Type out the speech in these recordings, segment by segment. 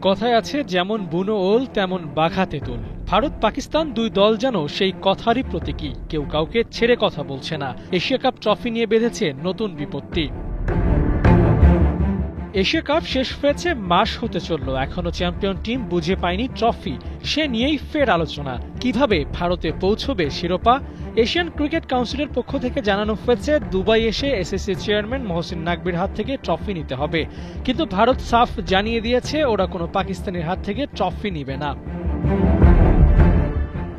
কথায় আছে যেমন বুনো ওল তেমন বাঘা তেঁতুল। ভারত পাকিস্তান দুই দল যেন সেই কথারই প্রতীকী। কেউ কাউকে ছেড়ে কথা বলছে না। এশিয়া কাপ ট্রফি নিয়ে বেঁধেছে নতুন বিপত্তি। এশিয়া কাপ শেষ হয়েছে, মাস হতে চলল, এখনো চ্যাম্পিয়ন টিম বুঝে পায়নি ট্রফি। সে নিয়েই ফের আলোচনা, কিভাবে ভারতে পৌঁছবে শিরোপা। এশিয়ান ক্রিকেট কাউন্সিলের পক্ষ থেকে জানানো হয়েছে দুবাই এসে এসএসসি চেয়ারম্যান মহসিন নাকভির হাত থেকে ট্রফি নিতে হবে। কিন্তু ভারত সাফ জানিয়ে দিয়েছে ওরা কোনো পাকিস্তানের হাত থেকে ট্রফি নিবে না।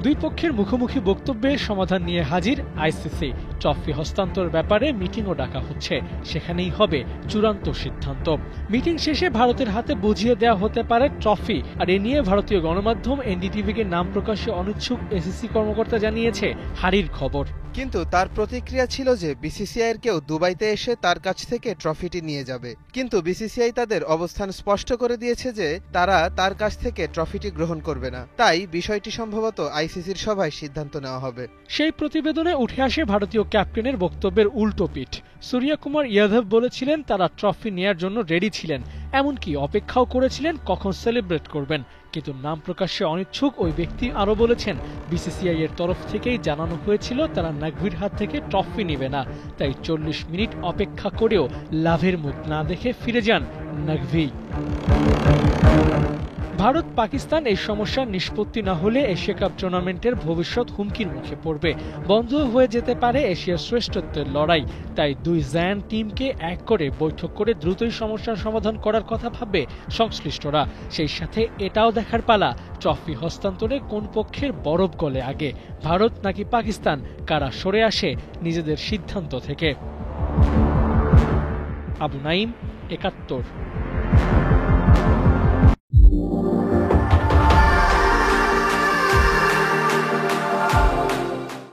দুই পক্ষের মুখোমুখি বক্তব্যে সমাধান নিয়ে হাজির আইসিসি। ট্রফি হস্তান্তরের ব্যাপারে মিটিংও ডাকা হচ্ছে, সেখানেই হবে চূড়ান্ত সিদ্ধান্ত। মিটিং শেষে ভারতের হাতে বুঝিয়ে দেওয়া হতে পারে ট্রফি। আর এ নিয়ে ভারতীয় গণমাধ্যম এনডিটিভিকে নাম প্রকাশে অনিচ্ছুক এসিসি কর্মকর্তা জানিয়েছে হারির খবর। কিন্তু তার প্রতিক্রিয়া ছিল যে বিসিসিআইয়ের কেউ দুবাইতে এসে তার কাছ থেকে ট্রফিটি নিয়ে যাবে। কিন্তু বিসিসিআই তাদের অবস্থান স্পষ্ট করে দিয়েছে যে তারা তার কাছ থেকে ট্রফিটি গ্রহণ করবে না। তাই বিষয়টি সম্ভবত আইসিসির সভায় সিদ্ধান্ত নেওয়া হবে। সেই প্রতিবেদনে উঠে আসে ভারতীয় ক্যাপ্টেনের বক্তব্যের উল্টো পিঠ। সূর্যকুমার যাদব বলেছিলেন তারা ট্রফি নেয়ার জন্য রেডি ছিলেন, এমনকি অপেক্ষাও করেছিলেন কখন সেলিব্রেট করবেন। কিন্তু নাম প্রকাশ্যে অনিচ্ছুক ওই ব্যক্তি আরও বলেছেন বিসিসিআই এর তরফ থেকেই জানানো হয়েছিল তারা নাকভির হাত থেকে ট্রফি নেবে না। তাই 40 মিনিট অপেক্ষা করেও লাভের মুখ না দেখে ফিরে যান নাকভি। ভারত পাকিস্তান এই সমস্যার নিষ্পত্তি না হলে এশিয়া কাপ টুর্নামেন্টের ভবিষ্যৎ হুমকির মুখে পড়বে। বন্ধ হয়ে যেতে পারে এশিয়ার শ্রেষ্ঠত্বের লড়াই। তাই দুই জায়ান্ট টিমকে এক করে বৈঠক করে দ্রুতই সমস্যার সমাধান করার কথা ভাববে সংশ্লিষ্টরা। সেই সাথে এটাও দেখার পালা ট্রফি হস্তান্তরে কোন পক্ষের বরফ গলে আগে, ভারত নাকি পাকিস্তান, কারা সরে আসে নিজেদের সিদ্ধান্ত থেকে। আবু নাইম, ৭১।